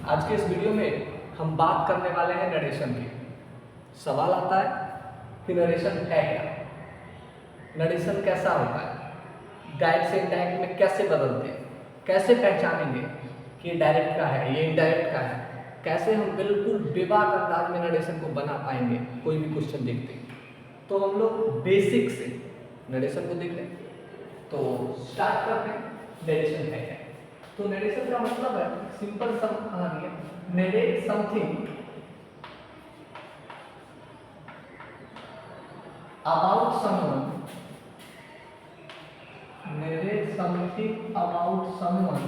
आज के इस वीडियो में हम बात करने वाले हैं नरेशन की। सवाल आता है कि नरेशन है क्या, नरेशन कैसा होता है, डायरेक्ट से इनडायरेक्ट में कैसे बदलते हैं, कैसे पहचानेंगे कि ये डायरेक्ट का है ये इनडायरेक्ट का है, कैसे हम बिल्कुल बेबाक अंदाज में नरेशन को बना पाएंगे कोई भी क्वेश्चन देखते हैं। तो हम लोग बेसिक से नरेशन को देख लें। तो स्टार्ट करते हैं, नरेशन है क्या। तो नरेशन का मतलब है सिंपल सा कहानी है, narrate something about someone, narrate something about someone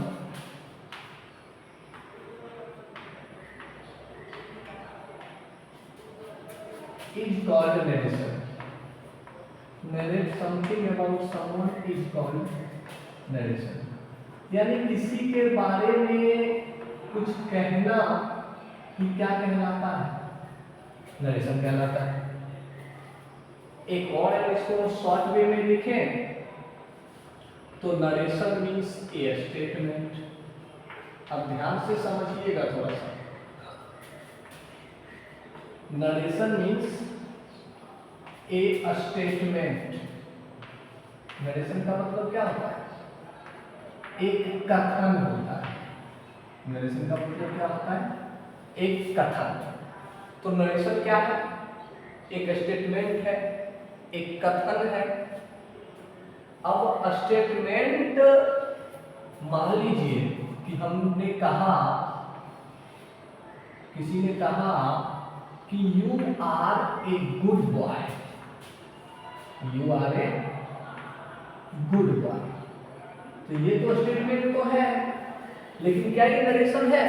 is called narration. Narrate something about someone is called narration. यानी किसी के बारे में कुछ कहना ही क्या कहलाता है, नरेशन कहलाता है। एक और है, इसको शॉर्ट वे में लिखें तो नरेशन मीन्स ए स्टेटमेंट। अब ध्यान से समझिएगा थोड़ा सा, नरेशन मीन्स ए स्टेटमेंट। नरेशन का मतलब क्या होता है, एक कथन होता है। नरेशन का मतलब क्या होता है, एक कथन। तो नरेशन क्या है, एक स्टेटमेंट है, एक कथन है। अब स्टेटमेंट मान लीजिए कि हमने कहा, किसी ने कहा कि you are a good boy, you are a good boy. तो ये तो स्टेटमेंट तो है, लेकिन क्या ये नरेशन है?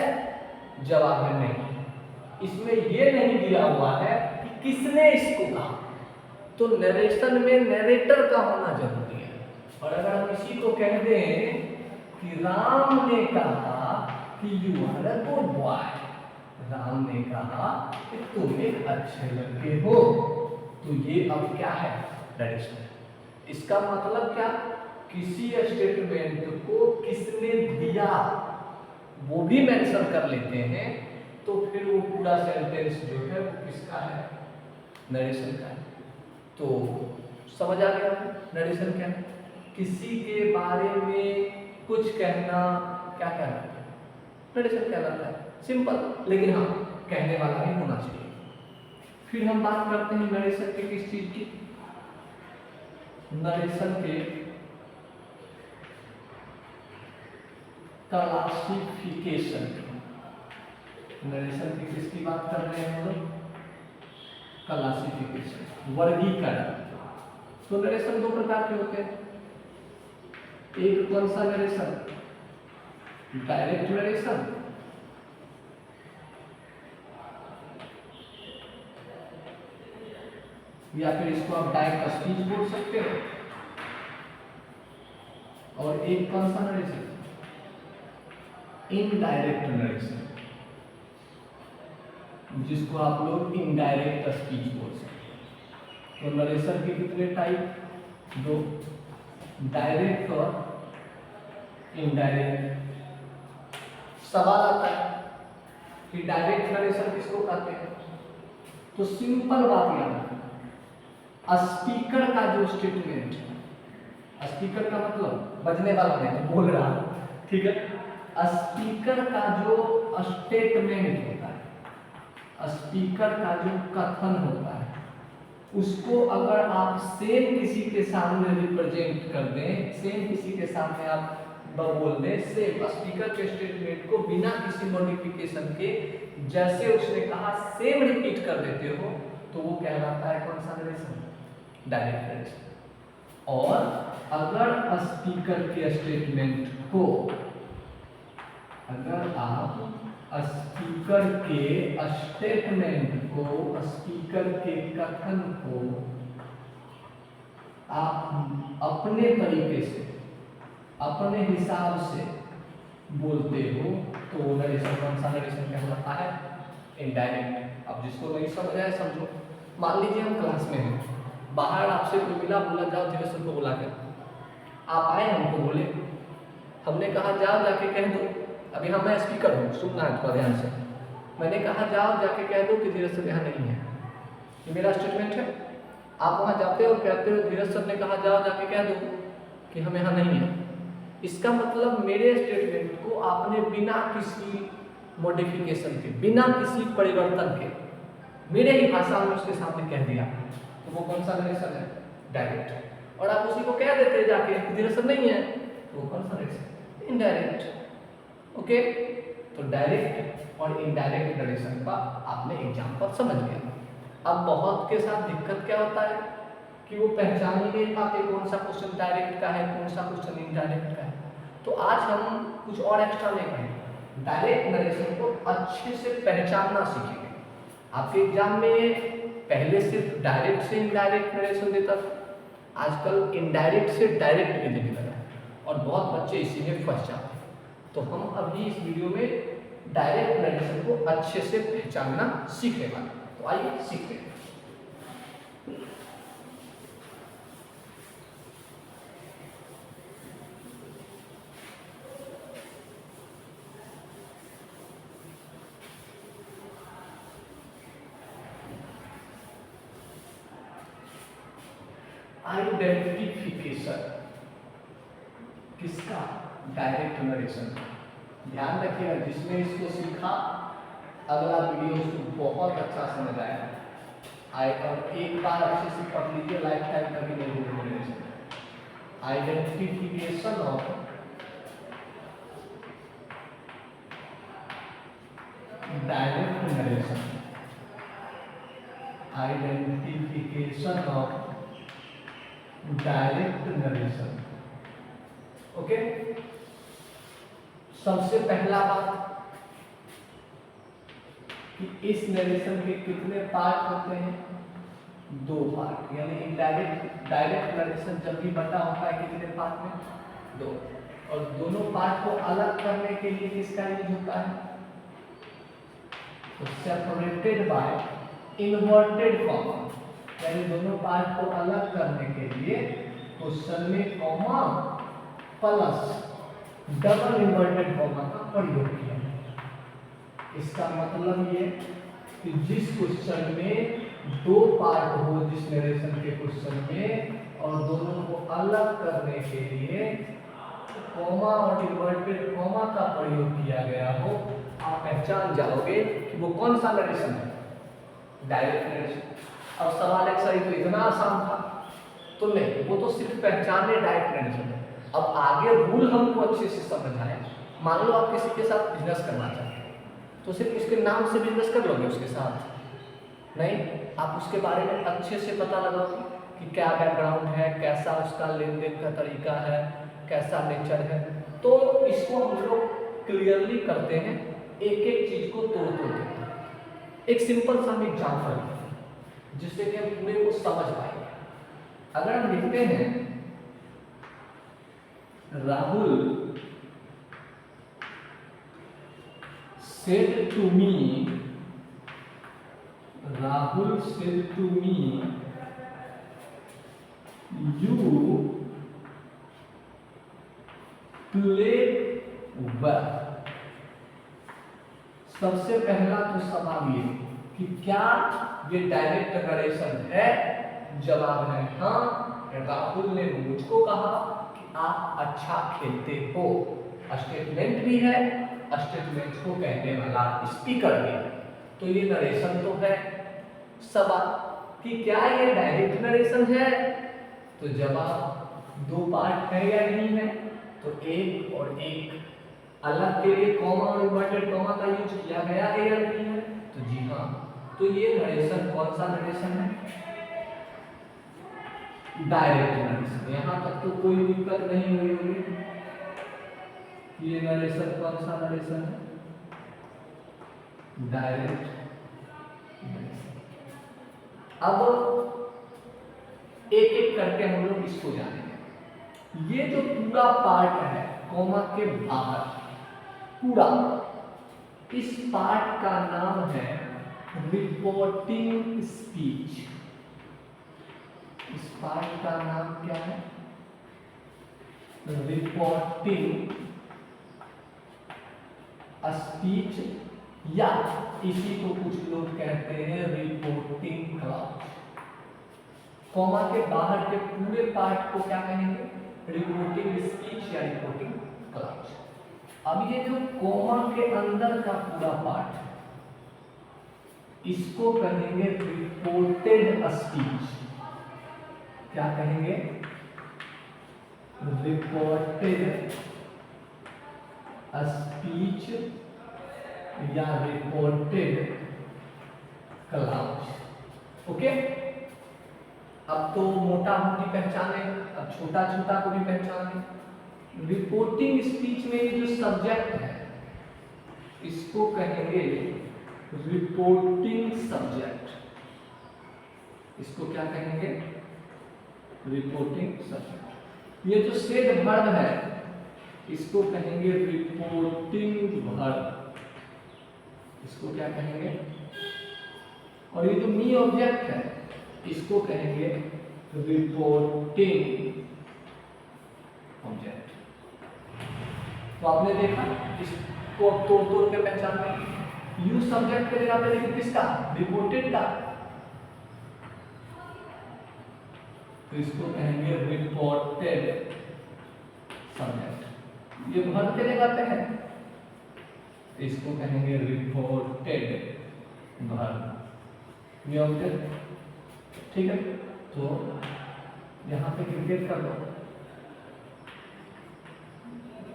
जवाब है नहीं। इसमें ये नहीं दिया हुआ है कि किसने इसको कहा। तो नरेशन में नरेटर का होना जरूरी है। और अगर हम इसी को कह दें कि राम ने कहा कि you are a good boy, Ram ने कहा कि तुम एक अच्छे लड़के हो, तो ये अब क्या है, नरेशन। इसका मतलब क्या, किसी स्टेटमेंट को किसने दिया वो भी मेंशन कर लेते हैं, तो फिर वो पूरा सेंटेंस जो है वो किसका है, नरेशन का है। तो समझ आ गया नरेशन क्या है, किसी के बारे में कुछ कहना क्या कहलाता है, नरेशन कहलाता है। सिंपल, लेकिन हाँ कहने वाला भी होना चाहिए। फिर हम बात करते हैं नरेशन के किस चीज की, नरेशन के क्लासिफिकेशन। नरेशन की किसकी बात कर रहे हैं हम लोग, क्लासिफिकेशन, वर्गीकरण। तो नरेशन दो प्रकार के होते हैं। एक कौन सा नरेशन, डायरेक्ट नरेशन, या फिर इसको आप डायरेक्ट स्पीच बोल सकते हो। और एक कौन सा नरेशन, इनडायरेक्ट नरेशन, जिसको आप लोग इनडायरेक्ट स्पीच बोल सकते हैं। तो नरेशन के कितने टाइप, दो, डायरेक्ट और इनडायरेक्ट। सवाल आता है कि डायरेक्ट नरेशन किसको कहते हैं, तो सिंपल बात याद रखना, स्पीकर का जो स्टेटमेंट है, स्पीकर का मतलब बजने वाला नहीं, बोल रहा, ठीक है। स्पीकर का जो स्टेटमेंट होता है, स्पीकर का जो कथन होता है, उसको अगर आप सेम किसी के सामने रिप्रेजेंट कर दें, सेम किसी के सामने आप बोल दें, सेम स्पीकर के स्टेटमेंट को बिना किसी मॉडिफिकेशन के जैसे उसने कहा सेम रिपीट कर देते हो, तो वो कहलाता है कौन सा नरेशन, डायरेक्ट नरेशन। और अगर स्पीकर के स्टेटमेंट को, अगर आप स्पीकर के स्टेटमेंट को, स्पीकर के कथन को आप अपने तरीके से, अपने हिसाब से बोलते हो, तो वो नरेशन कौन सा नरेशन कहलाता है, इनडायरेक्ट। अब जिसको नहीं समझ आया समझो, मान लीजिए हम क्लास में हैं, बाहर आपसे कोई मिला, बोला जाओ धीरे से बुला कर, आप आए, हमको बोले, हमने कहा जाओ जाके कह दो, अभी हम मैं स्पीकर हूँ, सुनना है थोड़ा ध्यान से। मैंने कहा जाओ जाके कह दो कि धीरज सर यहाँ नहीं है, ये मेरा स्टेटमेंट है। आप वहाँ जाते हो कहते हो धीरज सर ने कहा जाओ जाके कह दो कि हम यहाँ नहीं है। इसका मतलब मेरे स्टेटमेंट को आपने बिना किसी मॉडिफिकेशन के, बिना किसी परिवर्तन के, मेरे ही भाषा में उसके सामने कह दिया, तो वो कौन सा नरेशन है? डायरेक्ट। और आप उसी को कह देते जाके धीरज सर नहीं है, तो वो कौन सा नरेशन? इनडायरेक्ट। ओके, तो डायरेक्ट और इनडायरेक्ट नरेशन का आपने एग्जाम्पल समझ लिया। अब बहुत के साथ दिक्कत क्या होता है कि वो पहचान ही नहीं पाते कौन सा क्वेश्चन डायरेक्ट का है, कौन सा क्वेश्चन इनडायरेक्ट का है। तो आज हम कुछ और एक्स्ट्रा नहीं करेंगे, डायरेक्ट नरेशन को अच्छे से पहचानना सीखेंगे। आपके एग्जाम में पहले सिर्फ डायरेक्ट से इनडायरेक्ट नरेशन देता था, आजकल इनडायरेक्ट से डायरेक्ट भी देने लगा है और बहुत बच्चे इसी में फंस जाते हैं। तो हम अभी इस वीडियो में डायरेक्ट नरेशन को अच्छे से पहचानना सीखने वाले हैं। तो आइए सीखते हैं। आइडेंटिफिकेशन किसका? Direct narration. ध्यान रखिएगा, जिसने इसको सीखा अगला वीडियो उसको बहुत अच्छा समझ आएगा। और एक बार अच्छे से पढ़ लीजिए, लाइफ टाइम कभी नहीं भूलेंगे। Identification of direct narration, identification of direct narration. Okay, सबसे पहला बात कि इस नरेशन के कितने पार्ट होते हैं? 2 पार्ट। यानी इनडायरेक्ट डायरेक्ट नरेशन जब भी बटा होता है कितने पार्ट में? 2। और दोनों पार्ट को अलग करने के लिए किसका यूज होता है? तो सेपरेटेड बाय इन्वर्टेड कॉमा। यानी दोनों पार्ट को अलग करने के लिए क्वेश्चन में comma plus double inverted comma का प्रयोग किया। इसका मतलब ये कि जिस क्वेश्चन में 2 पार्ट हो, जिस नरेशन के क्वेश्चन में, और दोनों को अलग करने के लिए कॉमा और इन्वर्टेड कॉमा का प्रयोग किया गया हो, आप पहचान जाओगे कि वो कौन सा नरेशन है? Direct narration. अब सवाल एक सही तो इतना आसान था, तो नहीं, वो तो सिर्फ पहचानने डायरेक्ट नरेशन है। अब आगे रूल हमको अच्छे से समझ आए। मान लो आप किसी के साथ बिजनेस करना चाहते हैं, तो सिर्फ उसके नाम से बिजनेस कर लोगे उसके साथ? नहीं, आप उसके बारे में अच्छे से पता लगाओगे कि क्या बैकग्राउंड है, कैसा उसका लेन देन का तरीका है, कैसा नेचर है। तो इसको हम लोग क्लियरली करते हैं, एक एक चीज को तोड़ तोड़ के। एक सिंपल सा एग्जाम्पल जिससे कि हम पूरे को समझ पाएंगे। अगर हम लिखते हैं Rahul said to me, Rahul said to me, you play well. सबसे पहला तो सवाल ये कि क्या ये डायरेक्ट नरेशन है? जवाब है हाँ। राहुल ने मुझको कहा कि आप अच्छा खेलते हो। स्टेटमेंट भी है, स्टेटमेंट को कहने वाला स्पीकर भी है। तो ये नरेशन तो है। सवाल कि क्या ये डायरेक्ट नरेशन है? तो जवाब 2 पार्ट है या नहीं है? तो एक और एक अलग के लिए कॉमा और इन्वर्टेड कॉमा का यूज किया गया है या नहीं है? तो जी हाँ। तो ये नरेशन कौन सा नरेशन है? Direct narration. यहाँ तक तो कोई दिक्कत नहीं हुई होगी। ये नरेशन कौन सा नरेशन है? डायरेक्ट। अब एक एक करके हम लोग इसको जानेंगे। ये जो पूरा पार्ट है कॉमा के बाहर पूरा, इस पार्ट का नाम है रिपोर्टिंग स्पीच। इस पार्ट का नाम क्या है? रिपोर्टिंग स्पीच, या इसी को कुछ लोग कहते हैं रिपोर्टिंग क्लाउज। कॉमा के बाहर के पूरे पार्ट को क्या कहेंगे? रिपोर्टिंग स्पीच या रिपोर्टिंग क्लाउज। अब ये जो कॉमा के अंदर का पूरा पार्ट है, इसको कहेंगे रिपोर्टेड स्पीच। क्या कहेंगे? रिपोर्टेड स्पीच या रिपोर्टेड क्लाउज। ओके, अब तो मोटा मोटी पहचाने, अब छोटा छोटा को भी पहचाने। रिपोर्टिंग स्पीच में ये जो सब्जेक्ट है इसको कहेंगे रिपोर्टिंग सब्जेक्ट। इसको क्या कहेंगे? Reporting subject. ये जो सेड वर्ब है इसको कहेंगे रिपोर्टिंग वर्ब। इसको क्या कहेंगे? और ये जो मी ऑब्जेक्ट है इसको कहेंगे रिपोर्टिंग ऑब्जेक्ट। तो आपने देखा, इसको अब तोड़ तोड़ के पहचान में यू सब्जेक्ट के जगह पे लेकिन किसका? रिपोर्टेड का। तो इसको कहेंगे रिपोर्टेड सब्जेक्ट। ये वर्ब के जगह पे है, इसको कहेंगे रिपोर्टेड वर्ब। ये ऑब्जेक्ट, ठीक है। तो यहाँ पे क्रिकेट कर दो,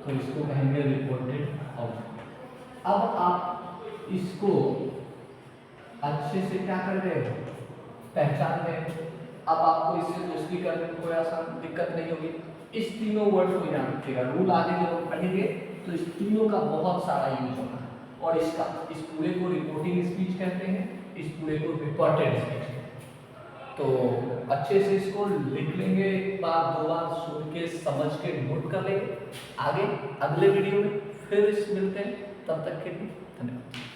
तो इसको कहेंगे रिपोर्टेड ऑब्जेक्ट। अब आप इसको अच्छे से क्या कर रहे हो? पहचान रहे हो। अब आपको इससे दोस्ती करने में कोई आसान दिक्कत नहीं होगी। इस तीनों वर्ड को याद रखिएगा। रूल आगे जब हम पढ़ेंगे तो इस तीनों का बहुत सारा यूज होगा। और इसका, इस पूरे को रिपोर्टिंग स्पीच कहते हैं, इस पूरे को रिपोर्टेड स्पीच कहते हैं। तो अच्छे से इसको लिख लेंगे, एक बार दो बार सुन के समझ के नोट कर लेंगे। आगे अगले वीडियो में फिर मिलते हैं, तब तक के लिए धन्यवाद।